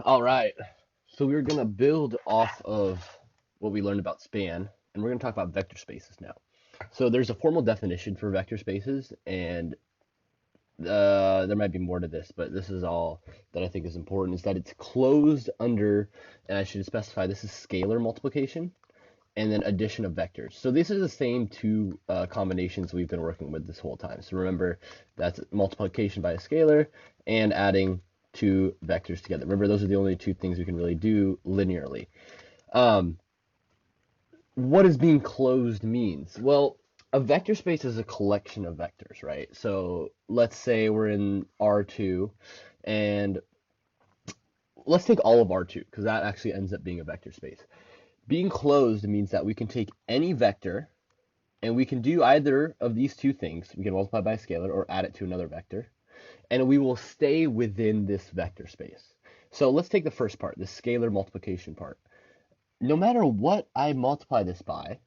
All right. So we're going to build off of what we learned about span, and we're going to talk about vector spaces now. So there's a formal definition for vector spaces, and there might be more to this, but this is all that I think is important, is that it's closed under, and I should specify this is scalar multiplication, and then addition of vectors. So these are the same two combinations we've been working with this whole time. So remember, that's multiplication by a scalar and adding two vectors together. Remember, those are the only two things we can really do linearly. Um, what does being closed means? Well, a vector space is a collection of vectors, right? So let's say we're in R2, and let's take all of R2, because that actually ends up being a vector space. Being closed means that we can take any vector, and we can do either of these two things. We can multiply by a scalar or add it to another vector, and we will stay within this vector space. So let's take the first part, the scalar multiplication part. No matter what I multiply this by,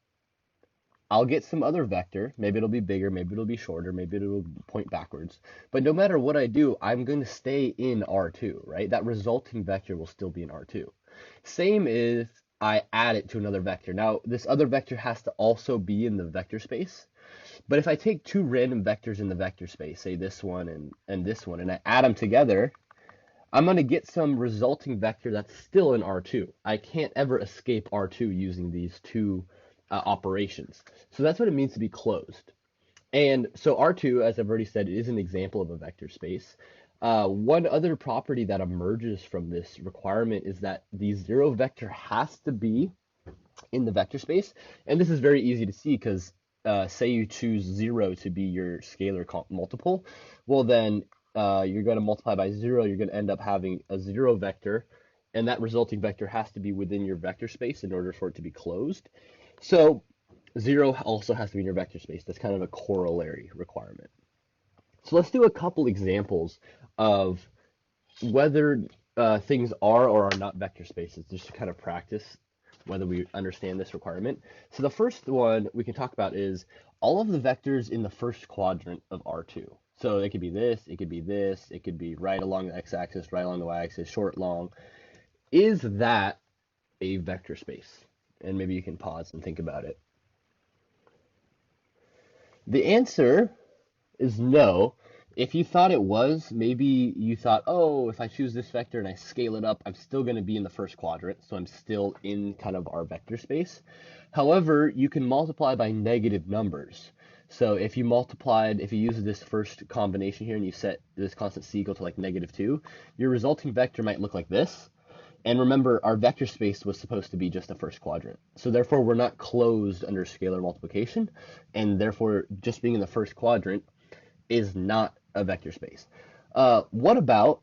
I'll get some other vector. Maybe it'll be bigger, maybe it'll be shorter, maybe it'll point backwards. But no matter what I do, I'm going to stay in R2, right? That resulting vector will still be in R2. Same is I add it to another vector. Now, this other vector has to also be in the vector space. But if I take two random vectors in the vector space, say this one and this one, and I add them together, I'm going to get some resulting vector that's still in R2. I can't ever escape R2 using these two operations. So that's what it means to be closed. And so R2, as I've already said, is an example of a vector space. One other property that emerges from this requirement is that the zero vector has to be in the vector space. And this is very easy to see because say you choose 0 to be your scalar multiple, well then you're going to multiply by 0, you're going to end up having a 0 vector, and that resulting vector has to be within your vector space in order for it to be closed. So 0 also has to be in your vector space. That's kind of a corollary requirement. So let's do a couple examples of whether things are or are not vector spaces, just to kind of practice whether we understand this requirement. So the first one we can talk about is all of the vectors in the first quadrant of R2. So it could be this, it could be this, it could be right along the x-axis, right along the y-axis, short, long. Is that a vector space? And maybe you can pause and think about it. The answer is no. If you thought it was, maybe you thought, oh, if I choose this vector and I scale it up, I'm still going to be in the first quadrant, so I'm still in kind of our vector space. However, you can multiply by negative numbers. So if you use this first combination here and you set this constant c equal to like -2, your resulting vector might look like this. And remember, our vector space was supposed to be just the first quadrant. So therefore, we're not closed under scalar multiplication, and therefore, just being in the first quadrant is not a vector space. What about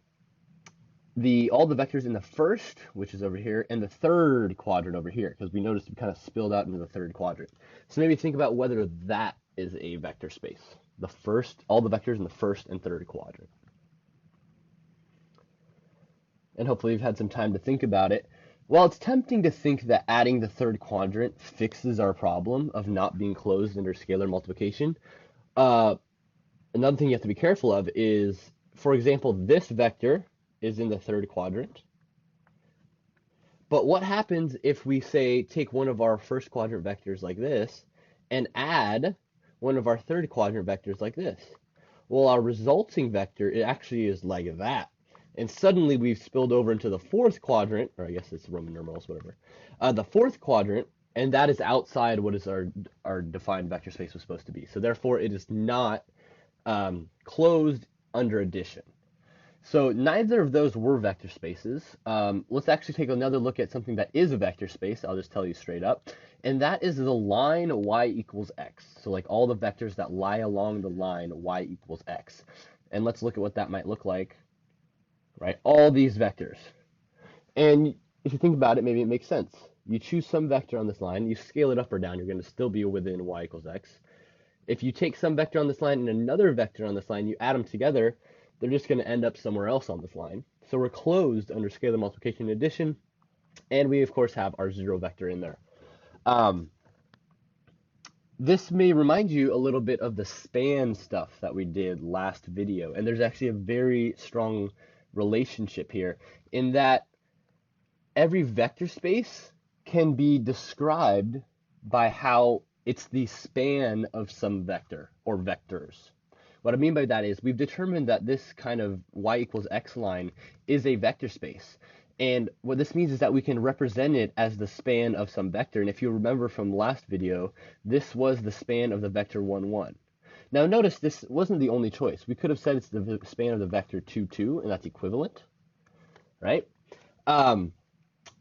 all the vectors in the first, which is over here, and the third quadrant over here? Because we noticed we kind of spilled out into the third quadrant. So maybe think about whether that is a vector space. All the vectors in the first and third quadrant. And hopefully you've had some time to think about it. While it's tempting to think that adding the third quadrant fixes our problem of not being closed under scalar multiplication, another thing you have to be careful of is, for example, this vector is in the third quadrant. But what happens if we say take one of our first quadrant vectors like this and add one of our third quadrant vectors like this? Well, our resulting vector, it actually is like that. And suddenly we've spilled over into the fourth quadrant, or I guess it's Roman numerals, whatever. The fourth quadrant, and that is outside what is our defined vector space was supposed to be. So therefore, it is not closed under addition. So neither of those were vector spaces. Let's actually take another look at something that is a vector space. I'll just tell you straight up. And that is the line y equals x. So like all the vectors that lie along the line y equals x. And let's look at what that might look like. Right, all these vectors. And if you think about it, maybe it makes sense. You choose some vector on this line, you scale it up or down, you're going to still be within y equals x. If you take some vector on this line and another vector on this line, you add them together, they're just going to end up somewhere else on this line. So we're closed under scalar multiplication and addition, and we, of course, have our 0 vector in there. This may remind you a little bit of the span stuff that we did last video, and there's actually a very strong relationship here in that every vector space can be described by how it's the span of some vector or vectors. What I mean by that is we've determined that this kind of y equals x line is a vector space. And what this means is that we can represent it as the span of some vector. And if you remember from the last video, this was the span of the vector 1, 1. Now notice this wasn't the only choice. We could have said it's the span of the vector 2, 2, and that's equivalent, right?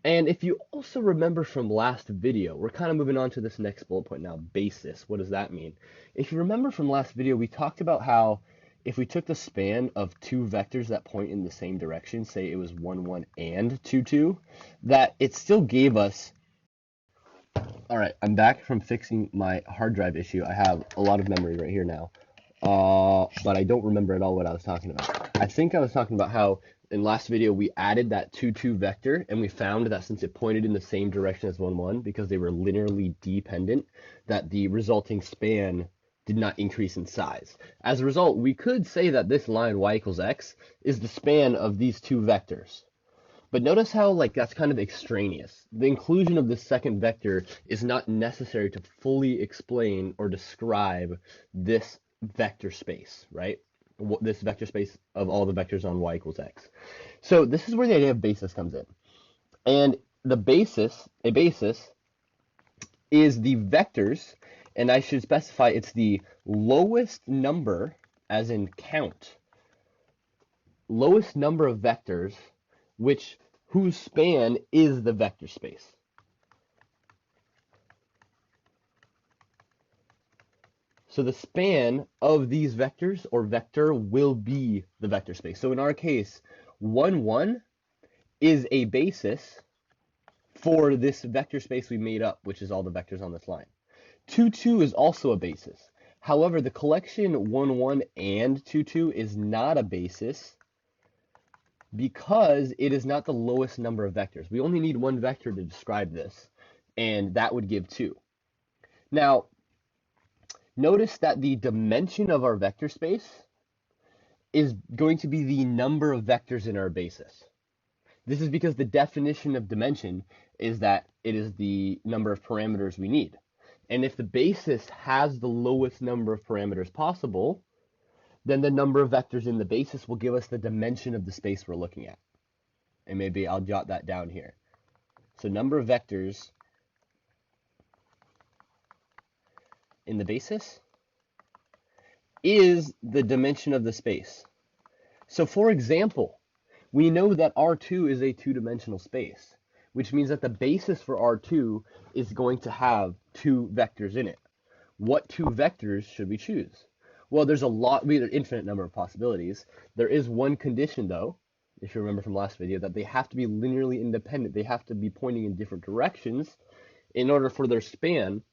And if you also remember from last video, we're kind of moving on to this next bullet point now, basis. What does that mean? If you remember from last video, we talked about how if we took the span of two vectors that point in the same direction, say it was 1, 1 and 2, 2, that it still gave us. All right, I'm back from fixing my hard drive issue. I have a lot of memory right here now, but I don't remember at all what I was talking about. I think I was talking about how in last video we added that 2, 2 vector, and we found that since it pointed in the same direction as 1, 1, because they were linearly dependent, that the resulting span did not increase in size. As a result, we could say that this line y equals x is the span of these two vectors. But notice how that's kind of extraneous. The inclusion of this second vector is not necessary to fully explain or describe this vector space, right? This vector space of all the vectors on y equals x. So this is where the idea of basis comes in. And a basis is the vectors, and I should specify it's the lowest number, as in count, lowest number of vectors whose span is the vector space. So the span of these vectors or vector will be the vector space. So in our case, 1, 1 is a basis for this vector space we made up, which is all the vectors on this line. 2, 2 is also a basis. However, the collection 1, 1 and 2, 2 is not a basis because it is not the lowest number of vectors. We only need one vector to describe this, and that would give 2. Now, notice that the dimension of our vector space is going to be the number of vectors in our basis. This is because the definition of dimension is that it is the number of parameters we need. And if the basis has the lowest number of parameters possible, then the number of vectors in the basis will give us the dimension of the space we're looking at. And maybe I'll jot that down here. So number of vectors in the basis is the dimension of the space. So for example, we know that R2 is a two-dimensional space, which means that the basis for R2 is going to have 2 vectors in it. What 2 vectors should we choose? Well, there's an infinite number of possibilities. There is one condition, though, if you remember from last video, that they have to be linearly independent. They have to be pointing in different directions in order for their span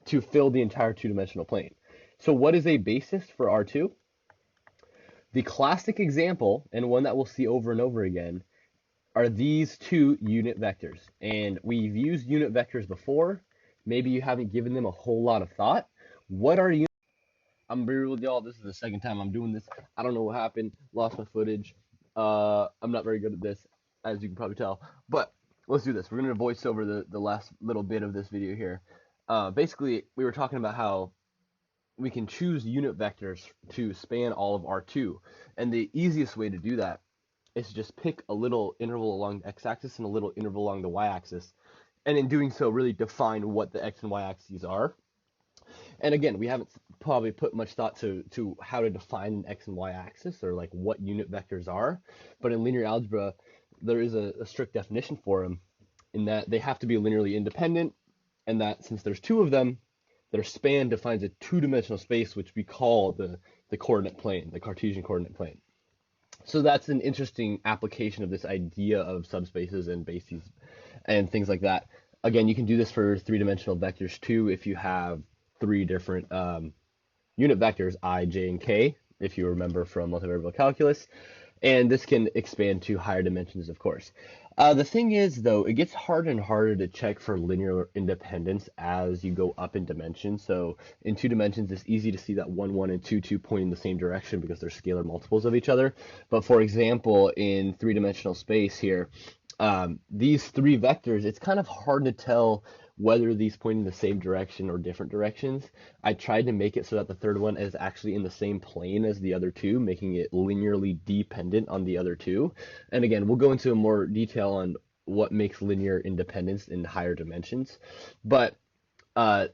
to fill the entire two-dimensional plane. So what is a basis for R2? The classic example, and one that we'll see over and over again, are these 2 unit vectors. And we've used unit vectors before. Maybe you haven't given them a whole lot of thought. What are unit? I'm gonna be real with y'all. This is the second time I'm doing this. I don't know what happened. Lost my footage. I'm not very good at this, as you can probably tell. But let's do this. We're gonna voice over the last little bit of this video here. Basically, we were talking about how we can choose unit vectors to span all of R2. And the easiest way to do that is to just pick a little interval along the x-axis and a little interval along the y-axis. And in doing so, really define what the x and y-axes are. And again, we haven't probably put much thought to how to define an x and y axis or what unit vectors are. But in linear algebra, there is a strict definition for them in that they have to be linearly independent, and that since there's 2 of them, their span defines a two-dimensional space, which we call the coordinate plane, the Cartesian coordinate plane. So that's an interesting application of this idea of subspaces and bases and things like that. Again, you can do this for 3-dimensional vectors too if you have 3 different unit vectors, I, j, and k, if you remember from multivariable calculus. And this can expand to higher dimensions, of course. The thing is, though, it gets harder and harder to check for linear independence as you go up in dimension. So in 2 dimensions, it's easy to see that 1, 1, and 2, 2 point in the same direction because they're scalar multiples of each other. But for example, in 3-dimensional space here, these three vectors, it's kind of hard to tell whether these point in the same direction or different directions. I tried to make it so that the third one is actually in the same plane as the other two, making it linearly dependent on the other two. And again, we'll go into more detail on what makes linear independence in higher dimensions. But uh,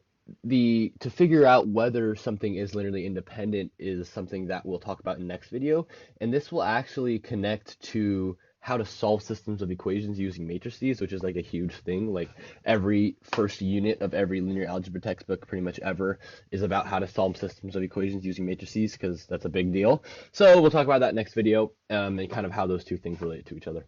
to figure out whether something is linearly independent is something that we'll talk about in the next video, and this will actually connect to how to solve systems of equations using matrices, which is like a huge thing. Like every first unit of every linear algebra textbook pretty much ever is about how to solve systems of equations using matrices, because that's a big deal. So we'll talk about that next video, and kind of how those two things relate to each other.